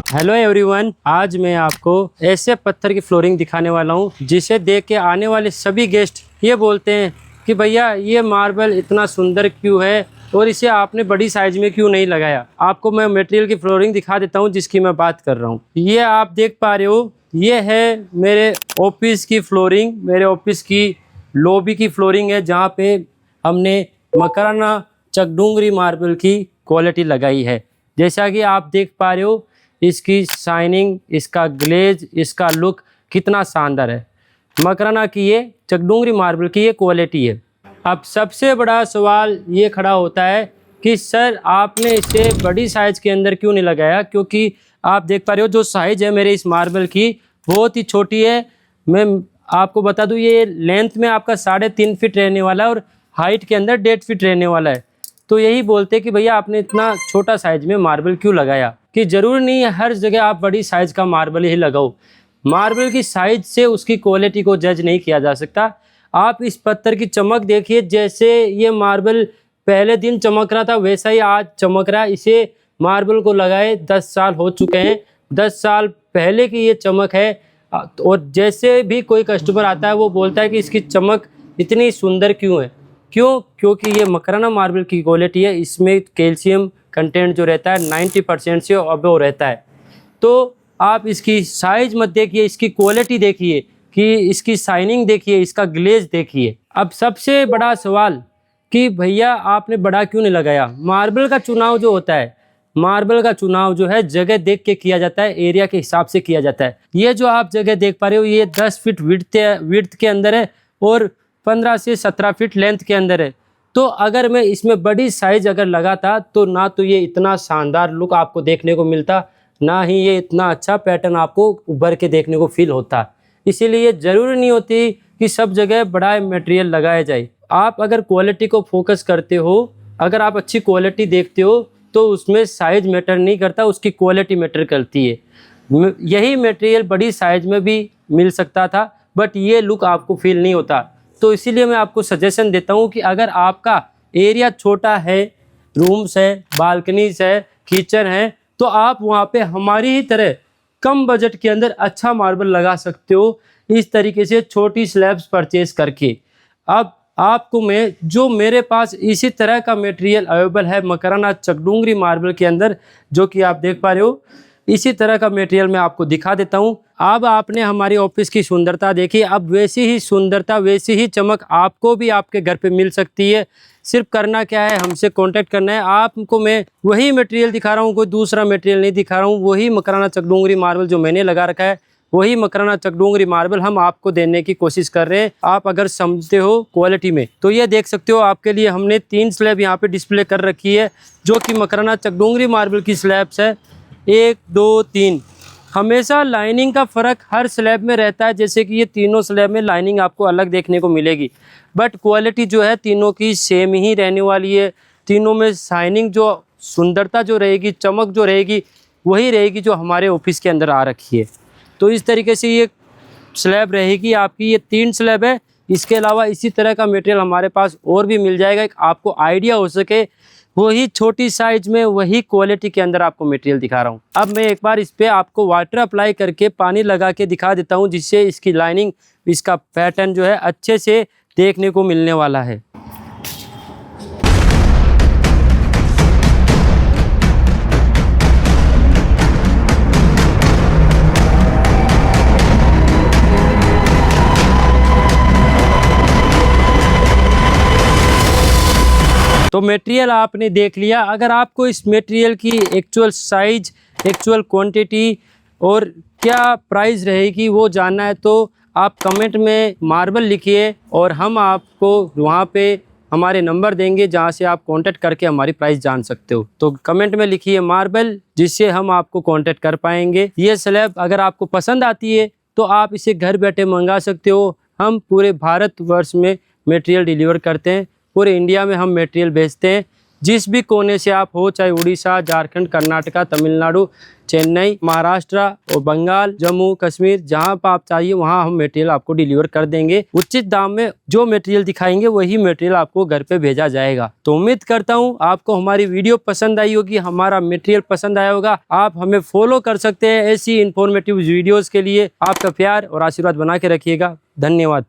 Hello everyone, आज मैं आपको ऐसे पत्थर की फ्लोरिंग दिखाने वाला हूँ जिसे देख के आने वाले सभी गेस्ट ये बोलते हैं कि भैया ये मार्बल इतना सुंदर क्यों है और इसे आपने बड़ी साइज में क्यों नहीं लगाया। आपको मैं मटेरियल की फ्लोरिंग दिखा देता हूँ जिसकी मैं बात कर रहा हूँ। ये आप देख पा रहे हो, ये है मेरे ऑफिस की फ्लोरिंग, मेरे ऑफिस की लॉबी की फ्लोरिंग है जहाँ पे हमने मकराना चकडूंगरी मार्बल की क्वालिटी लगाई है। जैसा कि आप देख पा रहे हो, इसकी शाइनिंग, इसका ग्लेज, इसका लुक कितना शानदार है। मकराना की ये चकडूंगरी मार्बल की ये क्वालिटी है। अब सबसे बड़ा सवाल ये खड़ा होता है कि सर आपने इसे बड़ी साइज़ के अंदर क्यों नहीं लगाया, क्योंकि आप देख पा रहे हो जो साइज़ है मेरे इस मार्बल की बहुत ही छोटी है। मैं आपको बता दूं, ये लेंथ में आपका 3.5 फीट रहने वाला है और हाइट के अंदर 1.5 फीट रहने वाला है। तो यही बोलते कि भैया आपने इतना छोटा साइज में मार्बल क्यों लगाया, कि ज़रूरी नहीं है हर जगह आप बड़ी साइज़ का मार्बल ही लगाओ। मार्बल की साइज से उसकी क्वालिटी को जज नहीं किया जा सकता। आप इस पत्थर की चमक देखिए, जैसे ये मार्बल पहले दिन चमक रहा था वैसा ही आज चमक रहा है। इसे मार्बल को लगाए 10 साल हो चुके हैं, 10 साल पहले की ये चमक है। और जैसे भी कोई कस्टमर आता है वो बोलता है कि इसकी चमक इतनी सुंदर क्यों है। क्योंकि ये मकराना मार्बल की क्वालिटी है, इसमें कैल्शियम कंटेंट जो रहता है 90% से अबव रहता है। तो आप इसकी साइज मत देखिए, इसकी क्वालिटी देखिए, कि इसकी शाइनिंग देखिए, इसका ग्लेज देखिए। अब सबसे बड़ा सवाल कि भैया आपने बड़ा क्यों नहीं लगाया। मार्बल का चुनाव जो होता है, मार्बल का चुनाव जो है जगह देख के किया जाता है, एरिया के हिसाब से किया जाता है। ये जो आप जगह देख पा रहे हो ये 10 फीट विड्थ के अंदर है और 15 से 17 फीट लेंथ के अंदर है। तो अगर मैं इसमें बड़ी साइज अगर लगाता तो ना तो ये इतना शानदार लुक आपको देखने को मिलता, ना ही ये इतना अच्छा पैटर्न आपको उभर के देखने को फील होता। इसीलिए ज़रूरी नहीं होती कि सब जगह बड़ा मटेरियल लगाया जाए। आप अगर क्वालिटी को फोकस करते हो, अगर आप अच्छी क्वालिटी देखते हो तो उसमें साइज मैटर नहीं करता, उसकी क्वालिटी मैटर करती है। यही मटेरियल बड़ी साइज में भी मिल सकता था बट ये लुक आपको फील नहीं होता। तो इसीलिए मैं आपको सजेशन देता हूँ कि अगर आपका एरिया छोटा है, रूम्स है, बालकनीज है, किचन है, तो आप वहाँ पे हमारी ही तरह कम बजट के अंदर अच्छा मार्बल लगा सकते हो, इस तरीके से छोटी स्लैब्स परचेज करके। अब आपको मैं जो मेरे पास इसी तरह का मटेरियल अवेलेबल है मकराना चकडूंगरी मार्बल के अंदर, जो कि आप देख पा रहे हो, इसी तरह का मटेरियल मैं आपको दिखा देता हूं। अब आपने हमारी ऑफिस की सुंदरता देखी, अब वैसी ही सुंदरता, वैसी ही चमक आपको भी आपके घर पे मिल सकती है। सिर्फ करना क्या है, हमसे कांटेक्ट करना है। आपको मैं वही मटेरियल दिखा रहा हूँ, कोई दूसरा मटेरियल नहीं दिखा रहा हूँ। वही मकराना चकडूंगरी मार्बल जो मैंने लगा रखा है, वही मकराना चकडूंगरी मार्बल हम आपको देने की कोशिश कर रहे हैं। आप अगर समझते हो क्वालिटी में तो ये देख सकते हो, आपके लिए हमने 3 स्लैब यहाँ पे डिस्प्ले कर रखी है जो कि मकराना चकडूंगरी मार्बल की स्लैब्स है। 1 2 3। हमेशा लाइनिंग का फ़र्क हर स्लैब में रहता है, जैसे कि ये तीनों स्लैब में लाइनिंग आपको अलग देखने को मिलेगी, बट क्वालिटी जो है तीनों की सेम ही रहने वाली है। तीनों में शाइनिंग, जो सुंदरता जो रहेगी, चमक जो रहेगी, वही रहेगी जो हमारे ऑफिस के अंदर आ रखी है। तो इस तरीके से ये स्लैब रहेगी आपकी। ये 3 स्लैब है, इसके अलावा इसी तरह का मटेरियल हमारे पास और भी मिल जाएगा। आपको आइडिया हो सके, वही छोटी साइज में वही क्वालिटी के अंदर आपको मटेरियल दिखा रहा हूँ। अब मैं एक बार इस पे आपको वाटर अप्लाई करके पानी लगा के दिखा देता हूँ, जिससे इसकी लाइनिंग, इसका पैटर्न जो है अच्छे से देखने को मिलने वाला है। तो मटेरियल आपने देख लिया। अगर आपको इस मटेरियल की एक्चुअल साइज, एक्चुअल क्वांटिटी और क्या प्राइस रहेगी वो जानना है तो आप कमेंट में मार्बल लिखिए और हम आपको वहाँ पे हमारे नंबर देंगे जहाँ से आप कांटेक्ट करके हमारी प्राइस जान सकते हो। तो कमेंट में लिखिए मार्बल, जिससे हम आपको कांटेक्ट कर पाएंगे। ये स्लैब अगर आपको पसंद आती है तो आप इसे घर बैठे मंगा सकते हो। हम पूरे भारतवर्ष में मटेरियल डिलीवर करते हैं, पूरे इंडिया में हम मटेरियल भेजते हैं। जिस भी कोने से आप हो, चाहे उड़ीसा, झारखंड, कर्नाटका, तमिलनाडु, चेन्नई, महाराष्ट्र और बंगाल, जम्मू कश्मीर, जहां पर आप चाहिए वहां हम मटेरियल आपको डिलीवर कर देंगे। उचित दाम में जो मटेरियल दिखाएंगे वही मटेरियल आपको घर पे भेजा जाएगा। तो उम्मीद करता हूं आपको हमारी वीडियो पसंद आई होगी, हमारा मटेरियल पसंद आया होगा। आप हमें फॉलो कर सकते हैं ऐसी इंफॉर्मेटिव वीडियोस के लिए। आपका प्यार और आशीर्वाद बना के रखिएगा। धन्यवाद।